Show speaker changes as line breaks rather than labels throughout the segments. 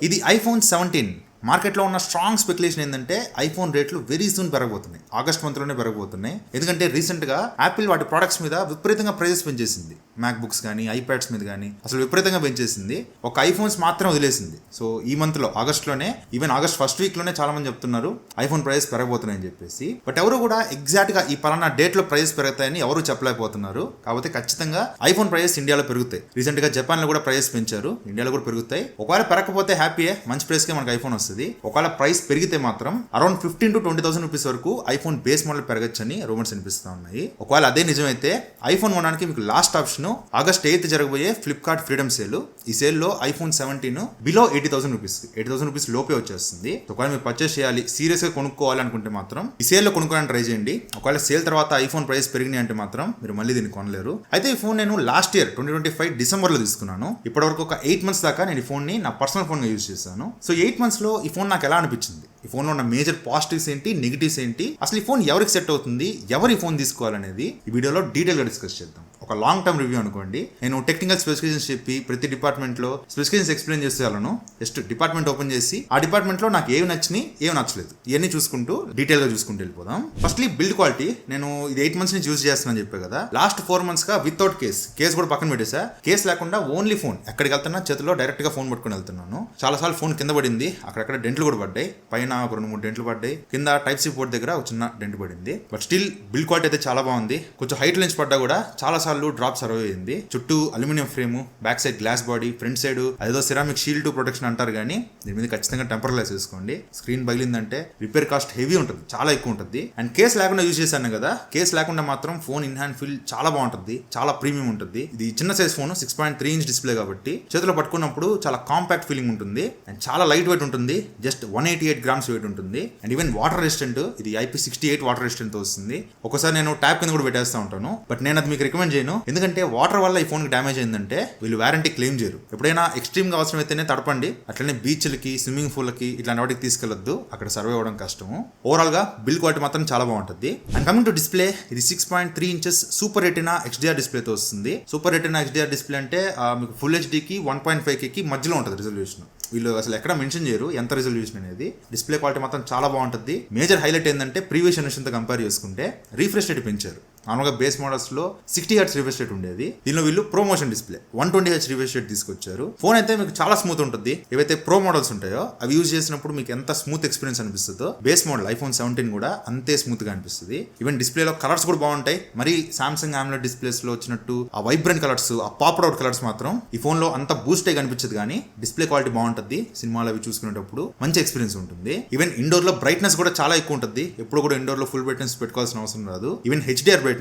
ఇది ఐఫోన్ 17. మార్కెట్లో ఉన్న స్ట్రాంగ్ స్పెక్యులేషన్ ఏంటంటే ఐఫోన్ రేట్లు వెరీ సూన్ పెరగబోతున్నాయి. ఆగస్ట్ మంత్లోనే పెరగబోతున్నాయి. ఎందుకంటే రీసెంట్గా యాపిల్ వాటి ప్రొడక్ట్స్ మీద విపరీతంగా ప్రైజెస్ పెంచేసింది. మ్యాక్ బుక్స్ కానీ ఐప్యాడ్స్ మీద కానీ అసలు విపరీతంగా పెంచేసింది. ఒక ఐఫోన్స్ మాత్రం వదిలేసింది. సో ఈ మంత్లో ఆగస్ట్లోనే, ఈవెన్ ఆగస్ట్ ఫస్ట్ వీక్లోనే చాలా మంది చెప్తున్నారు ఐఫోన్ ప్రైజెస్ పెరగబోతున్నాయని చెప్పేసి. బట్ ఎవరు కూడా ఎగ్జాక్ట్గా ఈ పలానా డేట్లో ప్రైజెస్ పెరుగుతాయని ఎవరు చెప్పలేకపోతున్నారు. కాబట్టి ఖచ్చితంగా ఐఫోన్ ప్రైజెస్ ఇండియాలో పెరుగుతాయి. రీసెంట్గా జపాన్లో కూడా ప్రైజెస్ పెంచారు, ఇండియాలో కూడా పెరుగుతాయి. ఒకవేళ పెరగకపోతే హ్యాపీయే, మంచి ప్రైస్కే మనకు ఐఫోన్ వస్తుంది. ఒకవేళ ప్రైస్ పెరిగితే మాత్రం అరౌండ్ 15,000 to 20,000 రూపీస్ వరకు ఐఫోన్ బేస్ మోడల్ పెరగచ్చని రూమర్స్ వినిపిస్తూ ఉన్నాయి. ఒకవేళ అదే నిజమైతే ఐఫోన్ కొనడానికి మీకు లాస్ట్ ఆప్షన్ ఆగస్ట్ 8th జరగబోయే ఫ్లిప్కార్ట్ ఫ్రీడమ్ సేల్. ఈ సేల్లో ఐఫోన్ 17 బిలో 80,000 రూపీస్, 80,000 రూపీస్ లోపే వచ్చేస్తుంది. ఒకవేళ మీరు పర్చేస్ చేయాలి, సీరియస్ గా కొనుక్కోవాలి అనుకుంటే మాత్రం ఈ సేల్ లో కొనుక్కోవడానికి ట్రై చేయండి. ఒకవేళ సేల్ తర్వాత ఐఫోన్ ప్రైస్ పెరిగినాయి అంటే మాత్రం మీరు మళ్ళీ దీన్ని కొనలేరు. అయితే ఈ ఫోన్ నేను లాస్ట్ ఇయర్ 2025 డిసెంబర్ లో తీసుకున్నాను. ఇప్పటివరకు ఒక 8 months దాకా నేను ఈ ఫోన్ ని నా పర్సనల్ ఫోన్ గా యూజ్ చేశాను. సో 8 months లో ఈ ఫోన్ నాకు ఎలా అనిపించింది, ఈ ఫోన్లో ఉన్న మేజర్ పాజిటివ్స్ ఏంటి, నెగిటివ్స్ ఏంటి, అసలు ఈ ఫోన్ ఎవరికి సెట్ అవుతుంది, ఎవరు ఈ ఫోన్ తీసుకోవాలనేది ఈ వీడియోలో డీటెయిల్గా డిస్కస్ చేద్దాం. ఒక లాంగ్ టర్మ్ రివ్యూ అనుకోండి. నేను టెక్నికల్ స్పెసిఫికేషన్స్ చెప్పి ప్రతి డిపార్ట్మెంట్లో స్పెసిఫికేషన్స్ ఎక్స్ప్లెయిన్ చేసే వాళ్ళను జస్ట్ డిపార్ట్మెంట్ ఓపెన్ చేసి ఆ డిపార్ట్మెంట్లో నాకు ఏవి నచ్చినాయి, ఏవి నచ్చలేదు, ఇవన్నీ చూసుకుంటూ డీటెయిల్గా చూసుకుంటూ వెళ్ళిపోదాం. Firstly build quality. నేను ఇది 8 months నుంచి యూజ్ చేస్తున్నాను చెప్పే కదా. లాస్ట్ 4 months గా వితౌట్ కేస్ కూడా పక్కన పెట్టేసా. కేస్ లేకుండా ఓన్లీ ఫోన్, ఎక్కడికి వెళ్తున్నా చేతిలో డైరెక్ట్ గా ఫోన్ పట్టుకుని వెళ్తున్నాను. చాలాసార్లు ఫోన్ కింద పడింది, అక్కడక్కడ డెంట్లు కూడా పడ్డాయి, పైన ఒక 2-3 డెంట్లు పడ్డాయి, కింద టైప్ సి పోర్ట్ దగ్గర ఒక చిన్న డెంట్ పడింది. బట్ స్టిల్ బిల్డ్ క్వాలిటీ అయితే చాలా బాగుంది. కొంచెం హైట్ నుంచి పడ్డా కూడా చాలా సార్లు డ్రాప్ సర్వ్ అయింది. చుట్టూ aluminium frame, back side glass body, front side అదేదో సిరామిక్ షీల్డ్ ప్రొటెక్షన్ అంటారు, కానీ దీని మీద ఖచ్చితంగా టెంపర్ గ్లాస్ వేసుకోండి. స్క్రీన్ పగిలిందంటే రిపేర్ కాస్ట్ హెవీ ఉంటుంది, చాలా ఎక్కువ ఉంటుంది. అండ్ కేస్ లేకుండా యూజ్ చేశాను కదా, కేస్ లేకుండా మాత్రం ఫోన్ ఇన్ హ్యాండ్ ఫీల్ చాలా బాగుంటుంది, చాలా ప్రీమియం ఉంటుంది. ఇది చిన్న సైజ్ ఫోన్, 6.3 inch డిస్ప్లే కాబట్టి చేతిలో పట్టుకున్నప్పుడు చాలా కాంపాక్ట్ ఫీలింగ్ ఉంటుంది. అండ్ చాలా లైట్ వెయిట్ ఉంటుంది, జస్ట్ 188 grams వెయిట్ ఉంటుంది. అండ్ ఈవెన్ వాటర్ రెసిస్టెంట్, ఇది IP68 వాటర్ రెసిస్టెంట్ తో వస్తుంది. ఒకసారి నేను ట్యాప్ కింద కూడా పెట్టేస్తూ ఉంటాను, బట్ నేను అది మీకు రికమెండ్ చేయను. ఎందుకంటే వాటర్ వల్ల ఈ ఫోన్ కి డ్యామేజ్ అయిందంటే వీళ్ళు వారంటీ క్లెయిమ్ చేయరు. ఎప్పుడైనా ఎక్స్ట్రీమ్ గా అవసరం అయితేనే తడపండి, అట్లనే బీచ్లకి, స్విమ్మింగ్ పూల్కి ఇట్లాంటి వాటికి తీసుకెళ్లొద్దు, అక్కడ సర్వే అవ్వడం కష్టము. ఓవరాల్ గా బిల్డ్ క్వాలిటీ మాత్రం చాలా బాగుంటుంది. అండ్ కమింగ్ టు డిస్ప్లే, ఇది 6.3 inches super retina HDR display తో వస్తుంది. సూపర్ రెటినా HDR డిస్ప్లే అంటే మీకు ఫుల్ హెచ్డీకి 1.5K కి మధ్యలో ఉంటుంది రిజల్యూషన్. వీళ్ళు అసలు ఎక్కడ మెన్షన్ చేయరు ఎంత రిజల్యూషన్ అనేది. డిస్ప్లే క్వాలిటీ మాత్రం చాలా బాగుంటుంది. మేజర్ హైలైట్ ఏంటంటే ప్రీవియస్ జనరేషన్తో కంపేర్ చేసుకుంటే రీఫ్రెష్ రేట్ పెంచారు. నార్మల్గా బేస్ మోడల్స్ లో 60 Hz రిఫ్రెష్ రేట్ ఉండేది, దీనిలో వీళ్ళు promotion display 120 Hz refresh rate తీసుకొచ్చారు. ఫోన్ అయితే మీకు చాలా స్మూత్ ఉంటుంది. ఏవైతే ప్రో మోడల్స్ ఉంటాయో అవి యూజ్ చేసినప్పుడు మీకు ఎంత స్మూత్ ఎక్స్పీరియన్స్ అనిపిస్తుందో బేస్ మోడల్ ఐఫోన్ 17 కూడా అంతే స్మూత్ గా అనిపిస్తుంది. ఈవెన్ డిస్ప్లేలో కలర్స్ కూడా బాగుంటాయి. మరి సామ్సంగ్ AMOLED డిస్ప్లేస్ లో వచ్చినట్టు ఆ వైబ్రెంట్ కలర్స్, ఆ పాప్డ్ అవుట్ కలర్స్ మాత్రం ఈ ఫోన్ లో అంత బూస్ట్ అయి కనిపించదు, కానీ డిస్ప్లే క్వాలిటీ బాగుంటుంది. సినిమాలు అవి చూసుకునేటప్పుడు మంచి ఎక్స్పీరియన్స్ ఉంటుంది. ఈవెన్ ఇండోర్ లో బ్రైట్నెస్ కూడా చాలా ఎక్కువ ఉంటుంది. ఎప్పుడు కూడా ఇండోర్ లో ఫుల్ బ్రైట్నెస్ పెట్టుకోవాల్సిన అవసరం రాదు. ఈవెన్ HDR బ్రైట్నెస్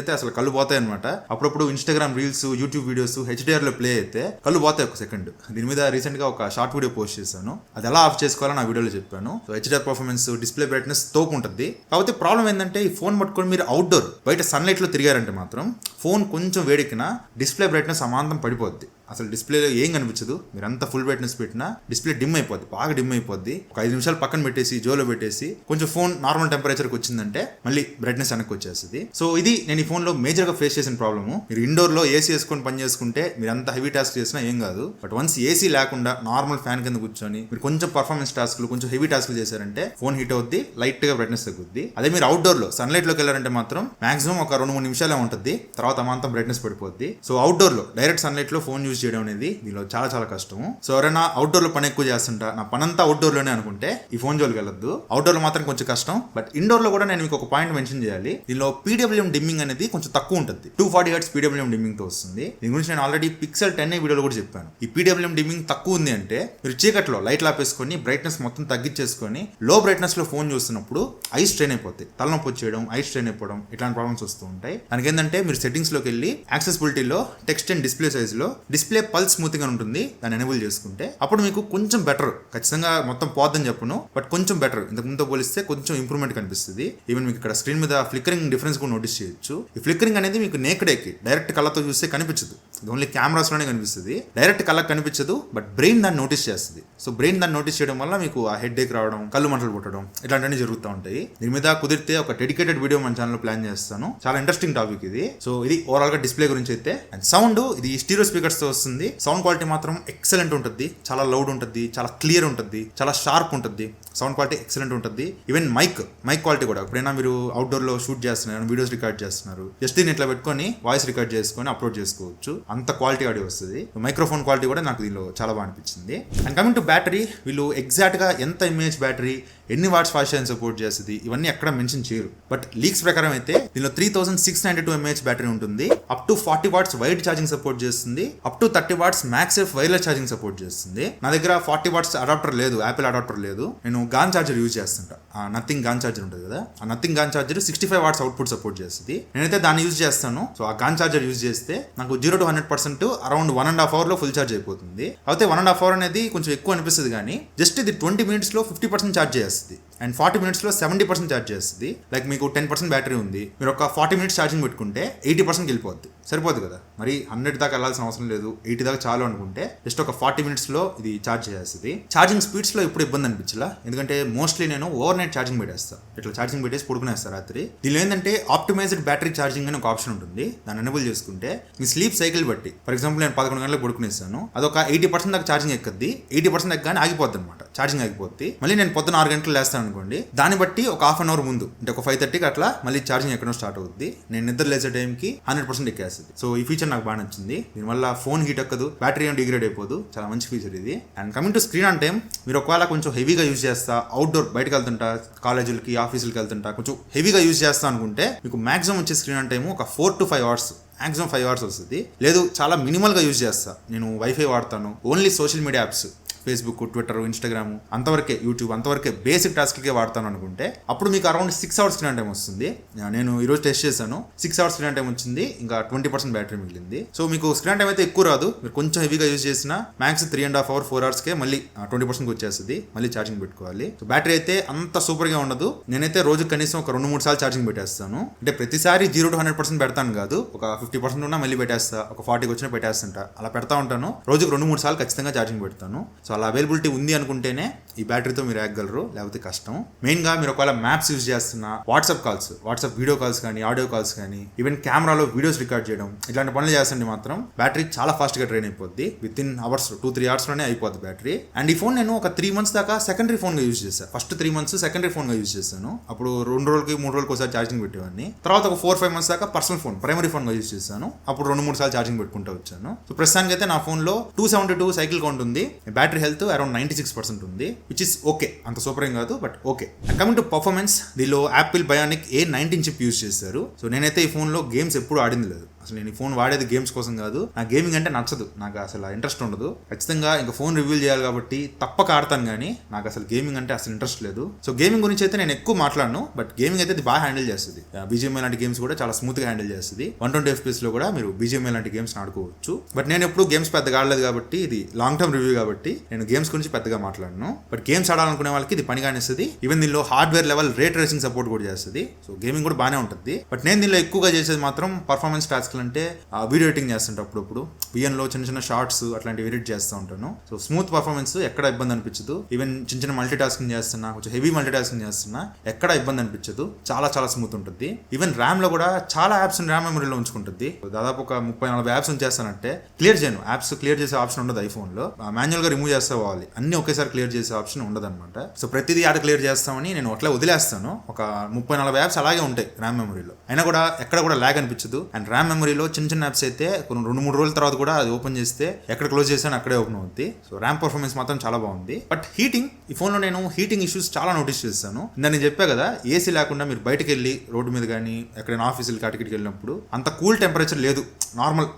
అయితే అసలు కళ్ళు పోతాయి అనమాట. అప్పుడప్పుడు Instagram reels, YouTube videos HDR లో ప్లే అయితే కళ్ళు పోతాయి ఒక సెకండ్. దీని మీద రీసెంట్ గా ఒక షార్ట్ వీడియో పోస్ట్ చేశాను, అది ఎలా ఆఫ్ చేసుకోవాలని ఆ వీడియోలో చెప్పాను. So HDR performance, display brightness తోపు ఉంటుంది. కాకపోతే ప్రాబ్లం ఏంటంటే ఈ ఫోన్ పట్టుకొని మీరు అవుట్డోర్ బయట సన్లైట్ లో తిరిగారంటే మాత్రం ఫోన్ కొంచెం వేడెక్కినా డిస్ప్లే బ్రైట్నెస్ అమాంతం పడిపోద్ది. అసలు డిస్ప్లేలో ఏం కనిపించదు. మీరు అంత ఫుల్ బ్రైట్నెస్ పెట్టినా డిస్ప్లే డిమ్ అయిపోద్ది, బాగా డిమ్ అయిపోద్ది. ఒక 5 నిమిషాలు పక్కన పెట్టేసి జోలో పెట్టేసి కొంచెం ఫోన్ నార్మల్ టెంపరేచర్కి వచ్చిందంటే మళ్ళీ బ్రైట్నెస్ వెనక్కి వచ్చేస్తుంది. సో ఇది నేను ఈ ఫోన్లో మేజర్గా ఫేస్ చేసిన ప్రాబ్లము. మీరు ఇండోర్లో ఏసీ వేసుకొని పని చేసుకుంటే మీరు అంత హెవీ టాస్క్ చేసినా ఏం కాదు. బట్ వన్స్ ఏసీ లేకుండా నార్మల్ ఫ్యాన్ కింద కూర్చొని మీరు కొంచెం పర్ఫార్మెన్స్ టాస్క్లు, కొంచెం హెవీ టాస్క్లు చేశారంటే ఫోన్ హీట్ అవుద్ది, లైట్గా బ్రైట్నెస్ తగ్గుద్ది. అదే మీరు అవుట్డోర్లో సన్లైట్లోకి వెళ్ళారంటే మాత్రం మాక్సిమం ఒక 2-3 నిమిషాలే ఉంటుంది, తర్వాత అమాంతం బ్రైట్నెస్ పడిపోద్ది. సో అవుట్డోర్లో డైరెక్ట్ సన్లైట్లో ఫోన్ యూజ్ చేయడం అనేది చాలా చాలా కష్టము. సో ఎవరైనా అవుట్డోర్ లో పని ఎక్కువ చేస్తుంటా, నా పని అంతా అవుట్డోర్ లోనే అనుకుంటే ఈ ఫోన్ జోలికి వెళ్ళొద్దు. అవుట్డోర్ లో మాత్రం కొంచెం కష్టం. బట్ ఇండోర్ లో కూడా నేను మీకు ఒక పాయింట్ మెన్షన్ చేయాలి. దీనిలో PWM డిమ్మింగ్ అనేది కొంచెం తక్కువ ఉంటుంది. 240 Hz PWM డిమ్మింగ్ తో వస్తుంది. దీని గురించి నేను ఆల్రెడీ Pixel 10a వీడియోలో కూడా చెప్పాను. ఈ PWM డిమ్మింగ్ తక్కువ ఉంది అంటే మీరు చీకట్లో లైట్ ఆపేసుకొని బ్రైట్నెస్ మొత్తం తగ్గించేసుకొని లో బ్రైట్నెస్ లో ఫోన్ చూస్తున్నప్పుడు ఐస్ స్ట్రెయిన్ అయిపోతాయి, తలనొప్పి వచ్చేయడం, ఐస్ స్ట్రెయిన్ అయిపోవడం, ఇట్లాంటి ప్రాబ్లమ్స్ వస్తూ ఉంటాయి. దానికి ఏంటంటే మీరు సెట్టింగ్స్ లోకి వెళ్ళి యాక్సెసిబిలిటీలో టెక్స్ట్ అండ్ డిస్ప్లే సైజ్ లో డిస్ప్లే పల్స్ స్మూత్ ఉంటుంది, దాన్ని ఎనేబుల్ చేసుకుంటే అప్పుడు మీకు కొంచెం బెటర్. ఖచ్చితంగా మొత్తం పోద్దని చెప్పను, బట్ కొంచెం బెటర్. ఇంతకు ముందు పోలిస్తే కొంచెం ఇంప్రూవ్మెంట్ కనిపిస్తుంది. ఈవెన్ మీకు ఇక్కడ స్క్రీన్ మీద ఫ్లిక్కరింగ్ డిఫరెన్స్ కూడా నోటీస్ చేయొచ్చు. ఈ ఫ్లిక్కరింగ్ అనేది మీకు నేకెడ్ ఎక్కి డైరెక్ట్ కళ్ళతో చూస్తే కనిపించదు, ఇది ఓన్లీ కెమెరాస్ లోనే కనిపిస్తుంది. డైరెక్ట్ కళ్ళకి కనిపించదు, బట్ బ్రెయిన్ దాన్ని నోటీస్ చేస్తుంది. సో బ్రెయిన్ దాన్ని నోటీస్ చేయడం వల్ల మీకు ఆ హెడ్ ఏక్ రావడం, కళ్ళు మంటలు పుట్టడం ఇట్లాంటివన్నీ జరుగుతూ ఉంటాయి. దీని మీద కుదిరితే ఒక డెడికేటెడ్ వీడియో మన ఛానల్లో ప్లాన్ చేస్తాను. చాలా ఇంట్రెస్టింగ్ టాపిక్ ఇది. సో ఇది ఓవరాల్ గా డిస్ప్లే గురించి అయితే. అండ్ సౌండ్ ఇది స్టీరియో స్పీకర్స్ తో వస్తుంది. సౌండ్ క్వాలిటీ మాత్రం ఎక్సలెంట్ ఉంటుంది. చాలా లౌడ్ ఉంటుంది, చాలా క్లియర్ ఉంటుంది, చాలా షార్ప్ ఉంటుంది. సౌండ్ క్వాలిటీ ఎక్సలెంట్ ఉంటుంది. ఈవెన్ మైక్ క్వాలిటీ కూడా ఎప్పుడైనా మీరు అవుట్డోర్ లో షూట్ చేస్తున్నారు, వీడియోస్ రికార్డ్ చేస్తున్నారు, జస్ట్ దీన్ని ఇట్లా పెట్టుకొని వాయిస్ రికార్డ్ చేసుకొని అప్లోడ్ చేసుకోవచ్చు. అంత క్వాలిటీ ఆడియో వస్తుంది. మైక్రోఫోన్ క్వాలిటీ కూడా నాకు దీనిలో చాలా బాగా అనిపించింది. అండ్ కమింగ్ టు బ్యాటరీ, వీళ్ళు ఎగ్జాక్ట్ గా ఎంత ఎంఏహెచ్ బ్యాటరీ, ఎన్ని వాట్స్ ఫాస్ట్ ఛార్జింగ్ సపోర్ట్ చేస్తుంది ఇవన్నీ ఎక్కడ మెన్షన్ చేయరు. బట్ లీక్స్ ప్రకారం అయితే దీనిలో 3692 mAh బ్యాటరీ ఉంటుంది. Up to 40 watts wired charging support చేస్తుంది. Up to 30 watts MagSafe wireless charging support చేస్తుంది. నా దగ్గర 40 వాట్స్ అడాప్టర్ లేదు, యాపిల్ అడాప్టర్ లేదు. నేను గాన్ ఛార్జర్ యూజ్ చేస్తుంటా. ఆ నథింగ్ గాన్ ఛార్జర్ ఉంటుంది కదా, ఆ Nothing GaN charger 65 watts output support చేస్తుంది. నేనైతే దాన్ని యూజ్ చేస్తాను. సో ఆ గాన్ ఛార్జర్ యూజ్ చేస్తే నాకు 0 to 100% అరౌండ్ 1.5 hour లో ఫుల్ ఛార్జ్ అయిపోతుంది. అయితే 1.5 hour అనేది కొంచెం ఎక్కువ అనిపిస్తుంది, కానీ జస్ట్ ఇది 20 minutes లో 50% ఛార్జ్ చేస్తుంది అండ్ 40 minutes లో 70% ఛార్జ్ చేస్తుంది. లైక్ మీకు 10% బ్యాటరీ ఉంది, మీరు ఒక 40 minutes ఛార్జింగ్ పెట్టుకుంటే 80% వెళ్ళిపోద్ది. సరిపోదు కదా, మరి 100 దాకా వెళ్ళాల్సిన అవసరం లేదు, 80 దాకా చాలు అనుకుంటే జస్ట్ ఒక 40 minutes లో ఇది ఛార్జ్ చేస్తుంది. ఛార్జింగ్ స్పీడ్స్ లో ఇప్పుడు ఇబ్బంది అనిపించలా, ఎందుకంటే మోస్ట్లీ నేను ఓవర్ నైట్ ఛార్జింగ్ పెట్టేస్తాను. ఇట్లా ఛార్జింగ్ పెట్టేసి పడుకునేస్తాను రాత్రి. దీనిలో ఏంటంటే ఆప్టిమైజ్డ్ బ్యాటరీ ఛార్జింగ్ అని ఒక ఆప్షన్ ఉంటుంది. దాన్ని ఎనేబుల్ చేసుకుంటే మీ స్లీప్ సైకిల్ బట్టి, ఫర్ ఎగ్జాంపుల్ నేను 11 గంటలకు పడుకునేస్తాను, అదొక 80% దాకా ఛార్జింగ్ ఎక్కద్ది. 80% ఎక్కగానే ఆగిపోద్ది అనమాట, ఛార్జింగ్ ఆగిపోద్ది. మళ్ళీ నేను పొద్దున 6 గంటలు లేస్తాను అనుకోండి, దాన్ని బట్టి ఒక హాఫ్ అన్ అవర్ ముందు అంటే ఒక 5:30కి అట్లా మళ్ళీ ఛార్జింగ్ ఎక్కడో స్టార్ట్ అవుద్ది. నేను నిద్ర లేచే టైంకి 100% ఎక్కేస్తుంది. సో ఈ ఫీచర్ నాకు బాగా నచ్చింది. దీనివల్ల ఫోన్ హీట్ ఎక్కదు, బ్యాటరీ ఏం డిగ్రేడ్ అయిపోదు. చాలా మంచి ఫీచర్ ఇది. And coming to screen on time, మీరు ఒకవేళ కొంచెం హెవీగా యూజ్ చేస్తా, అవుట్డోర్ బయటకు వెళ్తుంటా, కాలేజీలకి ఆఫీసులకి వెళ్తుంటా, కొంచెం హెవీగా యూజ్ చేస్తా అనుకుంటే మీకు మాక్సిమం వచ్చే స్క్రీన్ ఆన్ టైం ఒక 4 to 5 hours, మాక్సిమం 5 hours వస్తుంది. లేదు చాలా మినిమల్గా యూజ్ చేస్తా, నేను వైఫై వాడతాను, only social media apps Facebook, Twitter, Instagram అంతవరకే, యూట్యూబ్ అంతవరకే బేసిక్ టాస్క్లకే వాడతాను అనుకుంటే అప్పుడు మీకు అరౌండ్ 6 hours స్క్రీన్ టైం వస్తుంది. నేను ఈరోజు టెస్ట్ చేశాను, 6 hours స్క్రీన్ టైం వచ్చింది, ఇంకా 20% బ్యాటరీ మిగిలింది. సో మీకు స్క్రీన్ టైం అయితే ఎక్కువ రాదు, మీరు కొంచెం హెవీగా యూజ్ చేసిన మ్యాక్స్ 3.5 hour 4 hours మళ్ళీ 20% వచ్చేస్తుంది. మళ్ళీ ఛార్జింగ్ పెట్టుకోవాలి. సో బ్యాటరీ అయితే అంత సూపర్గా ఉండదు. నేనైతే రోజు కనీసం ఒక 2-3 సార్లు ఛార్జింగ్ పెట్టేస్తాను. అంటే ప్రతిసారి 0 to 100% పెడతాను కాదు, ఒక 50% ఉన్నా మళ్ళీ పెట్టేస్తా, ఒక 40 వచ్చినా పెట్టేస్తుంటా, అలా పెడతా ఉంటాను. రోజుకు 2-3 సార్లు ఖచ్చితంగా ఛార్జింగ్ పెడతాను. సో అలా అవైలబిలిటీ ఉంది అనుకుంటేనే ఈ బ్యాటరీతో మీరు ఎక్కగలరు, లేకపోతే కష్టం. మెయిన్ గా మీరు ఒకవేళ మ్యాప్స్ యూజ్ చేస్తున్నా, వాట్సాప్ వీడియో కాల్స్ కానీ, ఆడియో కాల్స్ కానీ, ఈవెన్ కెమెరాలో వీడియోస్ రికార్డ్ చేయడం ఇట్లాంటి పనులు చేస్తుంటే మాత్రం బ్యాటరీ చాలా ఫాస్ట్ గా ట్రైన్ అయిపోద్ది. విత్ ఇన్ అవర్స్ 2-3 hours లోనే అయిపోద్ది బ్యాటరీ. అండ్ ఈ ఫోన్ నేను ఒక 3 months దాకా సెకండరీ ఫోన్ గా యూజ్ చేశాను. ఫస్ట్ 3 months సెకండరీ ఫోన్ గా యూజ్ చేశాను. అప్పుడు 2 రోజులకి 3 రోజులకి ఒకసారి ఛార్జింగ్ పెట్టేవాడిని. తర్వాత ఒక 4-5 months దాకా పర్సనల్ ఫోన్, ప్రైమరీ ఫోన్ గా యూజ్ చేశాను. అప్పుడు 2-3 సార్లు ఛార్జింగ్ పెట్టుకుంటూ వచ్చాను. సో ప్రస్తుతానికి అయితే నా ఫోన్ లో 272 సైకిల్ కౌంట్ ఉంది, బ్యాటరీ హెల్త్ అరౌండ్ 96% ఉంది, విచ్ ఇస్ ఓకే. అంత సూపర్ ఏం కాదు, but okay. Coming to performance, దీనిలో Apple bionic A19 chip use చేశారు. సో నేనైతే ఈ ఫోన్ లో గేమ్స్ ఎప్పుడు ఆడింది లేదు. అసలు నేను ఈ ఫోన్ వాడేది గేమ్స్ కోసం కాదు, నా గేమింగ్ అంటే నచ్చదు, నాకు అసలు ఇంట్రెస్ట్ ఉండదు. ఖచ్చితంగా ఇంకా ఫోన్ రివ్యూల్ చేయాలి కాబట్టి తప్పక ఆడతాను, కానీ నాకు అసలు గేమింగ్ అంటే అసలు ఇంట్రెస్ట్ లేదు. సో గేమింగ్ గురించి అయితే నేను ఎక్కువ మాట్లాడను, బట్ గేమింగ్ అయితే ఇది బాగా హ్యాండిల్ చేస్తుంది. BGMI లాంటి గేమ్స్ కూడా చాలా స్మూత్ గా హ్యాండిల్ చేస్తుంది. 120 FPS లో కూడా మీరు BGMI లాంటి గేమ్స్ ఆడుకోవచ్చు. బట్ నేను ఎప్పుడు గేమ్స్ పెద్దగా ఆడలేదు కాబట్టి, ఇది లాంగ్ టర్మ్ రివ్యూ కాబట్టి నేను గేమ్స్ గురించి పెద్దగా మాట్లాడను. బట్ గేమ్స్ ఆడాలనుకునే వాళ్ళకి ఇది పనిగా అనిస్తుంది. ఈవెన్ దీనిలో హార్డ్వేర్ లెవెల్ రే ట్రేసింగ్ సపోర్ట్ కూడా చేస్తుంది. సో గేమింగ్ కూడా బాగానే ఉంటుంది. బట్ నేను దీనిలో ఎక్కువగా చేసేది మాత్రం పర్ఫార్మెన్స్ టాస్క్లు, అంటే వీడియో ఎడిటింగ్ చేస్తుంటా. అప్పుడప్పుడు VN లో చిన్న షార్ట్స్ అట్లాంటివి ఎడిట్ చేస్తూ ఉంటాను. సో స్మూత్ పర్ఫార్మెన్స్, ఎక్కడ ఇబ్బంది అనిపించదు. ఈవెన్ చిన్న మల్టీ టాస్కింగ్ చేస్తున్నా, కొంచెం హెవీ మల్టీ టాస్కింగ్ చేస్తున్నా, ఎక్కడ ఇబ్బంది అనిపించదు. చాలా స్మూత్ ఉంటుంది. ఈవెన్ ర్యామ్ లో కూడా చాలా యాప్స్ ర్యామ్ మెమరీలో ఉంచుకుంటుంది. దాదాపు ఒక 30-40 యాప్స్ ఉంచేస్తానంటే క్లియర్ చేయను. యాప్స్ క్లియర్ చేసే ఆప్షన్ ఉండదు ఐఫోన్ లో, మాన్యువల్ గా రిమూవ్ చేస్తే పోవాలి, అన్ని ఒకేసారి క్లియర్ చేసే ఆప్షన్ ఉండదు అనమాట. సో ప్రతిదీ యాడ్ క్లియర్ చేస్తామని నేను అట్లా వదిలేస్తాను. ఒక 30-40 యాప్స్ అలాగే ఉంటాయి ర్యామ్ మెమరీలో, అయినా కూడా ఎక్కడ కూడా ల్యాగ్ అనిపించదు. అండ్ ర్యామ్ మెమరీలో చిన్న యాప్స్ అయితే కొన్ని 2-3 రోజుల తర్వాత కూడా అది ఓపెన్ చేస్తే ఎక్కడ క్లోజ్ చేసాను అక్కడే ఓపెన్ అవుతుంది. సో ర్యామ్ పర్ఫార్మెన్స్ మాత్రం చాలా బాగుంది. బట్ హీటింగ్, ఈ ఫోన్ లో నేను హీటింగ్ ఇష్యూస్ చాలా నోటీస్ చేస్తాను. నేను చెప్పా కదా, ఏసీ లేకుండా మీరు బయటకు వెళ్ళి రోడ్డు మీద కానీ ఎక్కడైనా ఆఫీసులకి అటుకిటికి వెళ్ళినప్పుడు అంత కూల్ టెంపరేచర్ లేదు,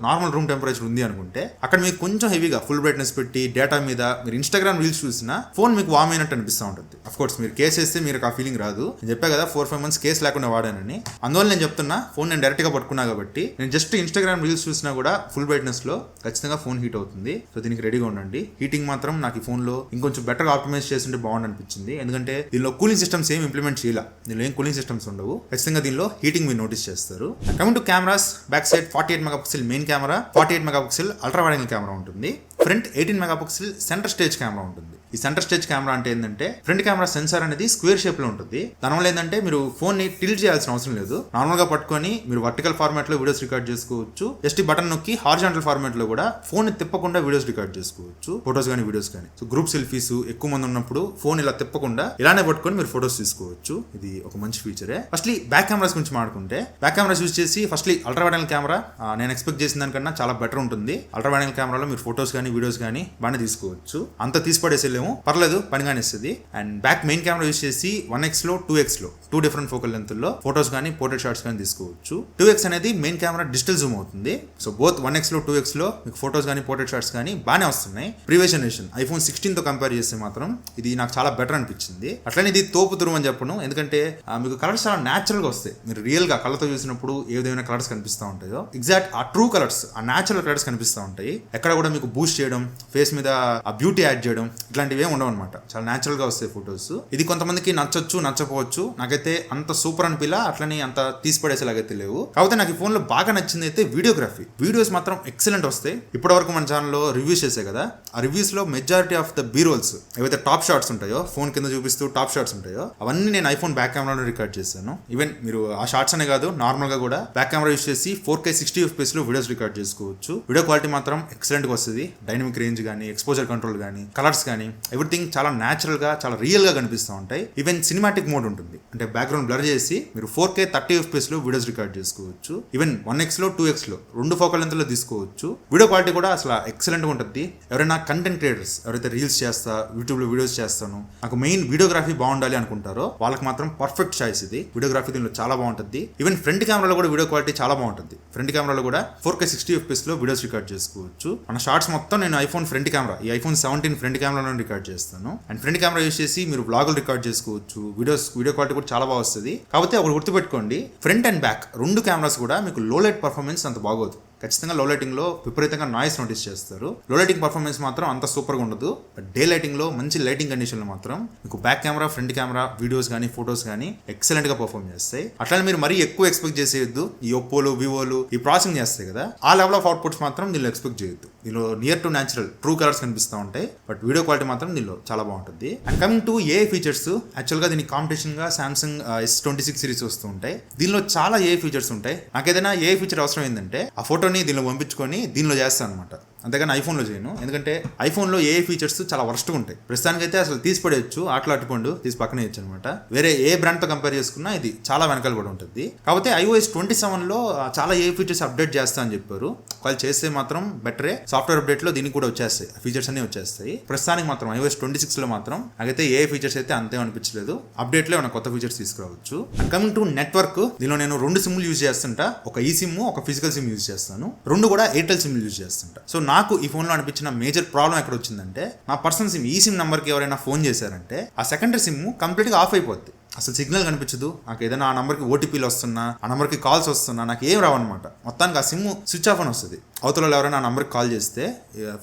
నార్మల్ రూమ్ టెంపరేచర్ ఉంది అనుకుంటే అక్కడ మీకు కొంచెం హెవీగా ఫుల్ బ్రైట్నెస్ పెట్టి డేటా మీద మీరు ఇన్స్టాగ్రామ్ రీల్స్ చూసినా ఫోన్ మీకు వామ్ అయినట్టు అనిపిస్తూ ఉంటుంది. అఫ్ కోర్స్ మీరు కేస్ వేస్తే మీరు ఆ ఫీలింగ్ రాదు. నేను చెప్పా కదా 4-5 months కేస్ లేకుండా వాడానని. అందువల్ల నేను చెప్తున్నా, ఫోన్ నేను డైరెక్ట్ గా పట్టుకున్నా కాబట్టి నేను జస్ట్ ఇన్స్టాగ్రామ్ రీల్స్ చూసినా కూడా ఫుల్ బ్రైట్నెస్ లో ఖచ్చితంగా ఫోన్ హీట్ అవుతుంది. సో దీనికి రెడీగా ఉండండి. హీటింగ్ మాత్రం నాకు ఈ ఫోన్ లో ఇంకొంచెం బెటర్ గా ఆప్టిమైజ్ చేస్తుంటే బాగుంది అనిపించింది. ఎందుకంటే దీనిలో కూలింగ్ సిస్టమ్స్ ఏం ఇంప్లిమెంట్ చేయాల, దీనిలో ఏం కూలింగ్ సిస్టమ్స్ ఉండవు. ఖచ్చితంగా దీనిలో హీటింగ్ మీరు నోటీస్ చేస్తారు. Coming to cameras, back side 48 megapixel main camera, 48 megapixel ultra wide angle camera ఉంటుంది. Front 18 megapixel Center Stage camera ఉంటుంది. ఈ సెంటర్ స్టేజ్ కెమెరా అంటే ఏంటంటే ఫ్రంట్ కెమెరా సెన్సార్ అనేది స్క్వేర్ షేప్ లో ఉంటుంది. దానివల్ల ఏంటంటే మీరు ఫోన్ ని టిల్ట్ చేయాల్సిన అవసరం లేదు. నార్మల్ గా పట్టుకొని మీరు వర్టికల్ ఫార్మాట్ లో వీడియోస్ రికార్డ్ చేసుకోవచ్చు. జస్ట్ బటన్ నొక్కి హారిజాంటల్ ఫార్మాట్ లో కూడా ఫోన్ ని తిప్పకుండా వీడియోస్ రికార్డ్ చేసుకోవచ్చు, ఫోటోస్ కానీ వీడియోస్ కానీ. సో గ్రూప్ సెల్ఫీస్ ఎక్కువ మంది ఉన్నప్పుడు ఫోన్ ఇలా తిప్పకుండా ఇలానే పట్టుకొని మీరు ఫోటోస్ తీసుకోవచ్చు. ఇది ఒక మంచి ఫీచరే. ఫస్ట్లీ బ్యాక్ కెమెరాస్ గురించి మాట్లాడుకుంటే, బ్యాక్ కెమెరాస్ యూజ్ చేసి firstly ultra wide angle camera నేను ఎక్స్పెక్ట్ చేసిన దానికన్నా చాలా బెటర్ ఉంటుంది. అల్ట్రా వైడ్ యాంగిల్ కెమెరాలో మీరు ఫోటోస్ కానీ వీడియోస్ కానీ బాగానే తీసుకోవచ్చు. అంత తీసి పడేసేలేము, పర్లేదు పని కానిస్తుంది. And back main camera use చేసి 1x లో 2x లో 2 డిఫరెంట్ ఫోకల్ లెంత్ లో ఫోటోస్ కానీ పోర్ట్రేట్ షాట్స్ కానీ తీసుకోవచ్చు. 2x అనేది మెయిన్ కెమెరా డిజిటల్ జూమ్ అవుతుంది. సో బోత్ 1x లో 2x లో మీకు ఫోటోస్ కానీ పోర్ట్రేట్ షాట్స్ కానీ బాగానే వస్తున్నాయి. ప్రీవియస్ జనరేషన్ ఐఫోన్ 16 తో కంపేర్ చేస్తే మాత్రం ఇది నాకు చాలా బెటర్ అనిపించింది. అట్లనే ఇది తోపు తురుము అని చెప్పను, ఎందుకంటే మీకు కలర్స్ చాలా న్యాచురల్ గా వస్తాయి. మీరు రియల్ గా కళ్ళతో చూసినప్పుడు ఏదైనా కలర్స్ కనిపిస్తూ ఉంటాయో ఎగ్జాక్ట్ ఆ ట్రూ కలర్స్, ఆ న్యాచురల్ కలర్స్ కనిపిస్తూ ఉంటాయి. ఎక్కడ కూడా మీకు బూస్ట్ చేయడం, ఫేస్ మీద ఆ బ్యూటీ యాడ్ చేయడం ఇట్లాంటివి ఏమి ఉండవు అనమాట. చాలా న్యాచురల్ గా వస్తాయి ఫోటోస్. ఇది కొంతమందికి నచ్చొచ్చు, నచ్చపోవచ్చు. నాకైతే అంత సూపర్ అనిపిలా, అట్లని అంత తీసి పడేసేలాగైతే లేవు. కాకపోతే నాకు ఈ ఫోన్ లో బాగా నచ్చింది అయితే వీడియోగ్రఫీ. వీడియోస్ మాత్రం ఎక్సలెంట్ వస్తాయి. ఇప్పటి వరకు మన ఛానల్లో రివ్యూస్ చేసే కదా, ఆ రివ్యూస్ లో majority of the B rolls ఏవైతే టాప్ షాట్స్ ఉంటాయో, ఫోన్ కింద చూపిస్తూ టాప్ షాట్స్ ఉంటాయో, అవన్నీ నేను ఐఫోన్ బ్యాక్ కెమెరాలో రికార్డ్ చేశాను. ఈవెన్ మీరు ఆ షాట్స్ అనే కాదు, నార్మల్ గా కూడా బ్యాక్ కెమెరా యూస్ చేసి 4K 60 FPS లో వీడియోస్ రికార్డ్ చేసుకోవచ్చు. వీడియో క్వాలిటీ మాత్రం ఎక్సలెంట్ గా వస్తుంది. డైనమిక్ రేంజ్ కానీ, ఎక్స్పోజర్ కంట్రోల్ కానీ, కలర్స్ కానీ, ఎవ్రీథింగ్ చాలా న్యాచురల్ గా, చాలా రియల్ గా కనిపిస్తూ ఉంటాయి. ఈవెన్ సినిమాటిక్ మోడ్ ఉంటుంది, అంటే బ్యాక్గ్రౌండ్ బ్లర్ చేసి మీరు 4K 30 FPS లో వీడియోస్ రికార్డ్ చేసుకోవచ్చు. ఈవెన్ 1x లో 2x లో 2 ఫోకల్ లెంత్ లో తీసుకోవచ్చు. వీడియో క్వాలిటీ కూడా అసలు ఎక్సలెంట్ గా ఉంటుంది. ఎవరైనా కంటెంట్ క్రియేటర్స్ ఎవరైతే రీల్స్ చేస్తా, యూట్యూబ్ లో వీడియోస్ చేస్తాను, నాకు మెయిన్ వీడియోగ్రఫీ బాగుండాలి అనుకుంటారో వాళ్ళకి మాత్రం పర్ఫెక్ట్ చాయిస్ ఇది. వీడియోగ్రఫీ దీనిలో చాలా బాగుంటుంది. ఈవెన్ ఫ్రంట్ కెమెరాలో కూడా వీడియో క్వాలిటీ చాలా బాగుంటుంది. ఫ్రంట్ కెమెరాలో కూడా 4K 60 FPS లో వీడియోస్ రికార్డ్ చేసుకోవచ్చు. మన షార్ట్స్ మొత్తం నేను ఐఫోన్ ఫ్రంట్ కెమెరా, ఈ ఐఫోన్ 17 ఫ్రంట్ కెమెరాలో రికార్డ్ చేస్తాను. అండ్ ఫ్రంట్ కెమెరా యూస్ చేసి మీరు వ్లాగులు రికార్డ్ చేసుకోవచ్చు. వీడియో క్వాలిటీ కూడా చాలా బాగా వస్తుంది. కాకపోతే ఒకటి గుర్తుపెట్టుకోండి, ఫ్రంట్ అండ్ బ్యాక్ 2 కెమెరాస్ కూడా మీకు లో లైట్ పర్ఫార్మెన్స్ అంత బాగోదు. ఖచ్చితంగా లో లైటింగ్ లో విపరీతంగా నాయిస్ నోటీస్ చేస్తారు. లో లైటింగ్ పర్ఫార్మెన్స్ మాత్రం అంత సూపర్ గా ఉండదు. బట్ డే లైటింగ్ లో మంచి లైటింగ్ కండిషన్ లో మాత్రం మీకు back camera, front camera, videos కానీ, ఫోటోస్ కానీ ఎక్సలెంట్ గా పర్ఫార్మ్ చేస్తాయి. అట్లా మీరు మరీ ఎక్కువ ఎక్స్పెక్ట్ చేసేయద్దు. ఈ ఒప్పోలు, వివోలు ఈ ప్రాసెసింగ్ చేస్తాయి కదా, ఆ లెవెల్ ఆఫ్ అవుట్పుట్స్ మాత్రం దీనిలో ఎక్స్పెక్ట్ చేయొద్దు. దీనిలో near to natural true colours కనిపిస్తూ ఉంటాయి. బట్ వీడియో క్వాలిటీ మాత్రం దీనిలో చాలా బాగుంటుంది. And coming to A features, actual గా దీనికి కాంపిటీషన్ గా సామ్సంగ్ S26 సిరీస్ వస్తూ ఉంటాయి. దీనిలో చాలా ఏ ఫీచర్స్ ఉంటాయి. నాకు ఏదైనా ఏ ఫీచర్ అవసరం ఏంటంటే ఆ ఫోటోని దీనిలో పంపించుకొని దీనిలో చేస్తాను అనమాట. అంతేగాని ఐఫోన్లో చేయను, ఎందుకంటే ఐఫోన్లో ఏ ఫీచర్స్ చాలా వర్స్ట్గా ఉంటాయి. ప్రస్తుతానికైతే అసలు తీసి పడేయచ్చు, ఆటలు అట్టుకోండు తీసి పక్కన వేయచ్చు అనమాట. వేరే ఏ బ్రాండ్తో కంపేర్ చేసుకున్నా ఇది చాలా వెనకాల కూడా ఉంటుంది. కాకపోతే iOS 27లో చాలా ఏ ఫీచర్స్ అప్డేట్ చేస్తా అని చెప్పారు. వాళ్ళు చేస్తే మాత్రం బెటరే. సాఫ్ట్వేర్ అప్డేట్లో దీనికి కూడా వచ్చేస్తాయి, ఫీచర్స్ అన్ని వచ్చేస్తాయి. ప్రస్తుతానికి మాత్రం iOS 26లో మాత్రం నాకైతే ఏ ఫీచర్స్ అయితే అంతే అనిపించలేదు. అప్డేట్లో ఏమైనా కొత్త ఫీచర్స్ తీసుకురావచ్చు. కమింగ్ టు నెట్వర్క్, దీనిలో నేను 2 సిమ్లు యూజ్ చేస్తుంటా. ఒక ఈ సిమ్, ఒక ఫిజికల్ సిమ్ యూజ్ చేస్తాను. 2 కూడా ఎయిర్టెల్ సిమ్ యూజ్ చేస్తుంటా. సో నాకు ఈ ఫోన్లో అనిపించిన మేజర్ ప్రాబ్లం ఎక్కడ వచ్చిందంటే, నా పర్సనల్ సిమ్ ఈ సిమ్ నెంబర్కి ఎవరైనా ఫోన్ చేశారంటే ఆ సెకండరీ సిమ్ కంప్లీట్గా ఆఫ్ అయిపోద్ది. అసలు సిగ్నల్ కనిపించదు. నాకు ఏదైనా ఆ నెంబర్కి ఓటీపీలు వస్తున్నా, ఆ నెంబర్కి కాల్స్ వస్తున్నా నాకు ఏం రావన్నమాట. మొత్తానికి ఆ సిమ్ స్విచ్ ఆఫ్ అని వస్తుంది. అవతల ఎవరైనా ఆ నెంబర్కి కాల్ చేస్తే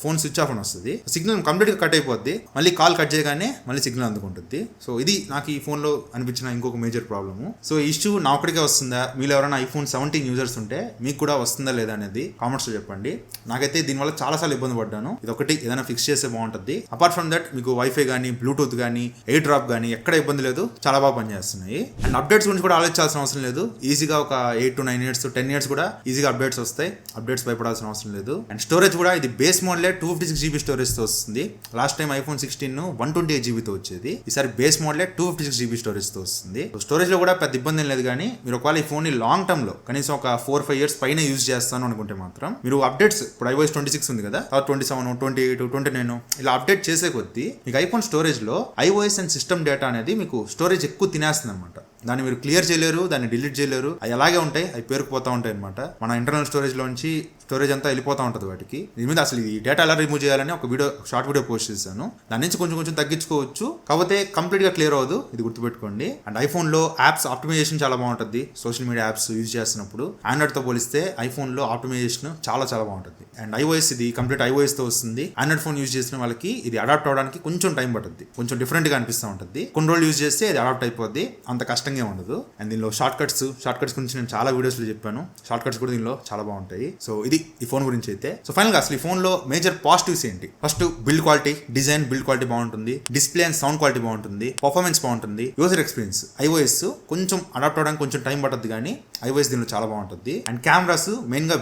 ఫోన్ స్విచ్ ఆఫ్ అని వస్తుంది. సిగ్నల్ కంప్లీట్గా కట్ అయిపోద్ది. మళ్ళీ కాల్ కట్ చేయగానే మళ్ళీ సిగ్నల్ అందుకుంటుంది. సో ఇది నాకు ఈ ఫోన్లో అనిపించిన ఇంకొక మేజర్ ప్రాబ్లము. సో ఈ ఇష్యూ నా ఒక్కడికే వస్తుందా, మీరు ఎవరైనా ఐఫోన్ 17 యూజర్స్ ఉంటే మీకు కూడా వస్తుందా లేదా అనేది కామెంట్స్లో చెప్పండి. నాకైతే దీనివల్ల చాలాసార్లు ఇబ్బంది పడ్డాను. ఇది ఒకటి ఏదైనా ఫిక్స్ చేస్తే బాగుంటుంది. అపార్ట్ ఫ్రమ్ దట్ మీకు వైఫై కానీ, బ్లూటూత్ కానీ, ఎయిర్ డ్రాప్ కానీ ఎక్కడ ఇబ్బంది లేదు, చాలా బాగా పనిచేస్తున్నాయి. అండ్ అప్డేట్స్ గురించి కూడా ఆలోచించాల్సిన అవసరం లేదు. ఈజీగా ఒక 8 to 9 years 10 years కూడా ఈజీగా అప్డేట్స్ వస్తాయి. అప్డేట్స్ భయపడాల్సిన అవసరం లేదు. అండ్ స్టోరేజ్ కూడా ఇది బేస్ మోడలే 256GB స్టోరేజ్ తో వస్తుంది. లాస్ట్ టైం ఐఫోన్ 16 128GB తో వచ్చేది. ఈసారి బేస్ మోడలే 256GB స్టోరేజ్ తో వస్తుంది. స్టోరేజ్ లో కూడా పెద్ద ఇబ్బంది ఏం లేదు. కానీ మీరు ఒకవేళ ఈ ఫోన్ ని లాంగ్ టర్మ్ లో కనీసం ఒక 4-5 years పైన యూజ్ చేస్తాను అనుకుంటే మాత్రం మీరు అప్డేట్స్, ఇప్పుడు iOS 26 ఉంది కదా, 27, 28, 29 ఇలా అప్డేట్ చేసే కొద్దీ మీకు ఐఫోన్ స్టోరేజ్ లో iOS అండ్ సిస్టమ్ డేటా అనేది మీకు స్టోరేజ్ ఎక్కువ తినేస్తుంది అనమాట. దాన్ని మీరు క్లియర్ చేయలేరు, దాన్ని డిలీట్ చేయలేరు. అవి అలాగే ఉంటాయి, అవి పేరుకుపోతూ ఉంటాయి అనమాట. మన ఇంటర్నల్ స్టోరేజ్ లోంచి స్టోరేజ్ అంతా వెళ్ళిపోతూ ఉంటుంది వాటికి. దీని మీద అసలు ఈ డేటా ఎలా రిమూవ్ చేయాలని ఒక షార్ట్ వీడియో పోస్ట్ చేశాను. దాని నుంచి కొంచెం తగ్గించుకోవచ్చు. కాకపోతే కంప్లీట్ గా క్లియర్ అవ్వదు, ఇది గుర్తుపెట్టుకోండి. అండ్ ఐఫోన్ లో యాప్స్ ఆప్టిమైజేషన్ చాలా బాగుంటుంది. సోషల్ మీడియా యాప్స్ యూజ్ చేస్తున్నప్పుడు ఆండ్రాయిడ్ తో పోలిస్తే ఐఫోన్ లో ఆప్టిమైజేషన్ చాలా బాగుంటుంది. అండ్ iOS ఇది కంప్లీట్ iOS తో వస్తుంది. ఆండ్రాయిడ్ ఫోన్ యూజ్ చేసిన వాళ్ళకి ఇది అడాప్ట్ అవడానికి కొంచెం టైం పడుతుంది, కొంచెం డిఫరెంట్ గా అనిపిస్తూ ఉంటుంది. కొన్ని రోజులు యూజ్ చేస్తే అది అడాప్ట్ అయిపోద్ది, అంత కష్టంగా ఉండదు. అండ్ దీనిలో షార్ట్ కట్స్ గురించి నేను చాలా వీడియోస్లో చెప్పాను. షార్ట్ కట్స్ కూడా దీనిలో చాలా బాగుంటాయి. సో ఇది ఇది ఈ ఫోన్ గురించి అయితే. సో ఫైనల్ గా అసలు ఈ ఫోన్ లో మేజర్ పాజిటివ్స్ ఏంటి? First build quality, build quality బాగుంటుంది, డిస్ప్లే అండ్ సౌండ్ క్వాలిటీ బాగుంటుంది, పర్ఫార్మెన్స్ బాగుంటుంది, యూజర్ ఎక్స్పీరియన్స్ iOS కొంచెం అడాప్ట్ అవడానికి కొంచెం టైం పడుతుంది కానీ iOS దీనిలో చాలా బాగుంటుంది. అండ్ కెమెరాస్ మెయిన్ గా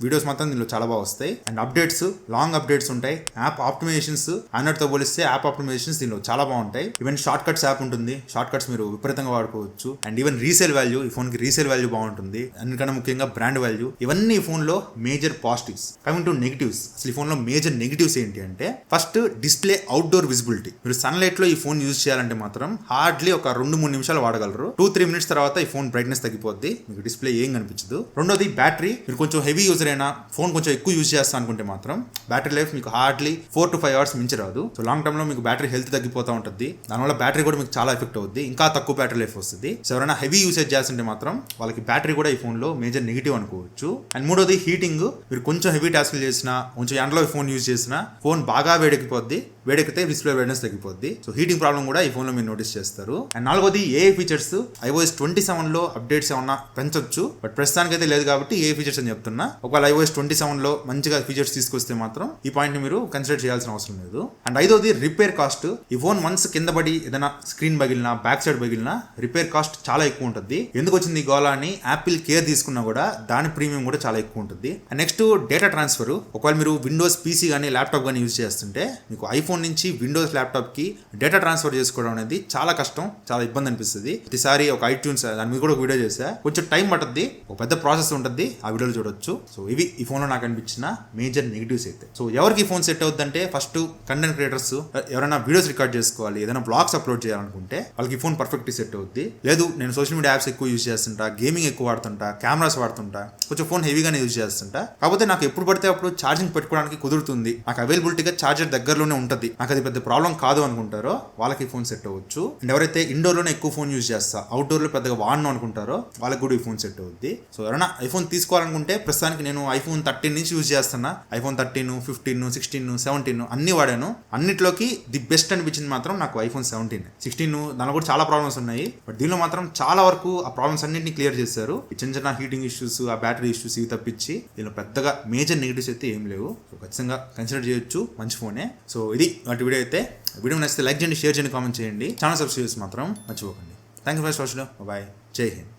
వీడియోస్ మాత్రం దీనిలో చాలా బాగా వస్తాయి. అండ్ అప్డేట్స్, లాంగ్ అప్డేట్స్ ఉంటాయి. యాప్ ఆప్టిమైజేషన్స్ ఆండ్రాయిడ్ తో పోలిస్తే యాప్ ఆప్టిమైజేషన్స్ దీనిలో చాలా బాగుంటాయి. ఈవెన్ షార్ట్ కట్స్ యాప్ ఉంటుంది, షార్ట్ కట్స్ మీరు విపరీతంగా వాడుకోవచ్చు. అండ్ ఈవెన్ రీసేల్ వాల్యూ, ఈ ఫోన్ కి రీసేల్ వాల్యూ బాగుంటుంది. అందుకన్నా ముఖ్యంగా బ్రాండ్ వాల్యూ, ఇవన్నీ ఈ ఫోన్ లో major positives. Coming to negatives, అసలు ఈ ఫోన్ లో మేజర్ నెగిటివ్స్ ఏంటి అంటే ఫస్ట్ డిస్ప్లే అవుట్డోర్ విజిబిలిటీ. మీరు సన్లైట్ లో ఈ ఫోన్ యూజ్ చేయాలంటే మాత్రం హార్డ్లీ ఒక 2-3 నిమిషాలు వాడగలరు. 2-3 మినిట్స్ తర్వాత ఈ ఫోన్ బ్రైట్నెస్ తగ్గిపోద్ది, మీకు డిస్ప్లే ఏం కనిపించదు. రెండోది బ్యాటరీ, మీరు కొంచెం హెవీ యూజర్ అయినా ఫోన్ కొంచెం ఎక్కువ యూజ్ చేస్తా అనుకుంటే మాత్రం బ్యాటరీ లైఫ్ మీకు హార్డ్లీ 4 to 5 hours మించి రాదు. సో లాంగ్ టర్మ్ లో మీకు బ్యాటరీ హెల్త్ తగ్గిపోతూ ఉంటుంది. దానివల్ల బ్యాటరీ కూడా మీకు చాలా ఎఫెక్ట్ అవుద్ది, ఇంకా తక్కువ బ్యాటరీ లైఫ్ వస్తుంది. సో ఎవరైనా హెవీ యూసేజ్ చేస్తుంటే మాత్రం వాళ్ళకి బ్యాటరీ కూడా ఈ ఫోన్ లో మేజర్ నెగిటివ్ అనుకోవచ్చు. అండ్ మూడోది హీటింగ్, మీరు కొంచెం హెవీ టాస్క్లు చేసినా, కొంచెం ఎండలో ఫోన్ యూజ్ చేసినా ఫోన్ బాగా వేడెక్కిపోద్ది, వేడెక్కితే డిస్ప్లే బ్రైట్నెస్ తగ్గిపోద్ది. సో హీటింగ్ ప్రాబ్లం కూడా ఈ ఫోన్ లో మీరు నోటీస్ చేస్తారు. అండ్ నాలుగోది ఏఐ ఫీచర్స్, iOS 27 లో అప్డేట్స్ ఏమన్నా పెంచొచ్చు, బట్ ప్రస్తుతానికి అయితే లేదు కాబట్టి ఏ ఫీచర్స్ అని చెప్తున్నా. ఒకవేళ iOS 27 లో మంచిగా ఫీచర్స్ తీసుకొస్తే మాత్రం ఈ పాయింట్ ని మీరు కన్సిడర్ చేయాల్సిన అవసరం లేదు. అండ్ ఐదోది రిపేర్ కాస్ట్, ఈ ఫోన్ వన్స్ కింద పడి ఏదైనా స్క్రీన్ పగిలినా, బ్యాక్ సైడ్ పగిలినా రిపేర్ కాస్ట్ చాలా ఎక్కువ ఉంటుంది. ఎందుకు వచ్చింది ఈ గోలా అని యాపిల్ కేర్ తీసుకున్నా కూడా దాని ప్రీమియం కూడా చాలా ఎక్కువ ఉంటుంది. అండ్ నెక్స్ట్ డేటా ట్రాన్స్ఫర్, ఒకవేళ మీరు విండోస్ పీసీ కానీ ల్యాప్టాప్ కానీ యూజ్ చేస్తుంటే మీకు ఐఫోన్ నుంచి విండోస్ ల్యాప్టాప్ కి డేటా ట్రాన్స్ఫర్ చేసుకోవడం అనేది చాలా కష్టం, చాలా ఇబ్బంది అనిపిస్తుంది. ప్రతిసారి ఒక iTunes దాని మీద కూడా ఒక వీడియో చేసా, కొంచెం టైం పడుతుంది, ఒక పెద్ద ప్రాసెస్ ఉంటుంది, ఆ వీడియోలు చూడొచ్చు. సో ఇవి ఈ ఫోన్ లో నాకు అనిపించిన మేజర్ నెగిటివ్స్ అయితే. సో ఎవరికి ఫోన్ సెట్ అవుతుంది అంటే ఫస్ట్ కంటెంట్ క్రియేటర్స్, ఎవరైనా వీడియోస్ రికార్డ్ చేసుకోవాలి, ఏదైనా బ్లాగ్స్ అప్లోడ్ చేయాలనుకుంటే వాళ్ళకి ఈ ఫోన్ పర్ఫెక్ట్ సెట్ అవుద్ది. లేదు నేను సోషల్ మీడియా యాప్స్ ఎక్కువ యూజ్ చేస్తుంటా, గేమింగ్ ఎక్కువ వాడుతుంటా, కెమెరాస్ వాడుతుంటా, కొంచెం ఫోన్ హెవీగానే యూజ్ చేస్తుంటా, కాకపోతే నాకు ఎప్పుడు పడితే అప్పుడు ఛార్జింగ్ పెట్టుకోవడానికి కుదురుతుంది, నాకు అవైలబిలిటీగా ఛార్జర్ దగ్గరలోనే ఉంటుంది, నాకు అది పెద్ద ప్రాబ్లం కాదు అనుకుంటారో వాళ్ళకి ఫోన్ సెట్ అవ్వచ్చు. అండ్ ఎవరైతే ఇండోర్ లోనే ఎక్కువ ఫోన్ యూజ్ చేస్తా, అవుట్డోర్ లో పెద్దగా వాడను అనుకుంటారో వాళ్ళకి కూడా ఈ ఫోన్ సెట్ అవుద్ది. సో ఎవరైనా ఐఫోన్ తీసుకోవాలనుకుంటే ప్రస్తుతానికి నేను iPhone 13 నుంచి యూజ్ చేస్తున్నా. iPhone 13, 15, 16, 17 అన్ని వాడాను. అన్నిట్లోకి ది బెస్ట్ అనిపించింది మాత్రం నాకు iPhone 17. 16 దానిలో కూడా చాలా ప్రాబ్లమ్స్ ఉన్నాయి, బట్ దీనిలో మాత్రం చాలా వరకు ఆ ప్రాబ్లమ్స్ అన్నింటినీ క్లియర్ చేశారు. చిన్న చిన్న హీటింగ్ ఇష్యూస్, ఆ బ్యాటరీ ఇష్యూస్ ఇవి తప్పించి దీనిలో పెద్దగా మేజర్ నెగిటివ్స్ అయితే ఏం లేవు. సో ఖచ్చితంగా కన్సిడర్ చేయొచ్చు, మంచి ఫోనే. సో ఇది వాటి వీడియో అయితే. వీడియో నచ్చితే లైక్ చేయండి, షేర్ చేయండి, కామెంట్ చేయండి, ఛానల్ సబ్స్క్రైబ్ చేసి మాత్రం మర్చిపోకండి. Thank you for watching. Bye, Jai Hind.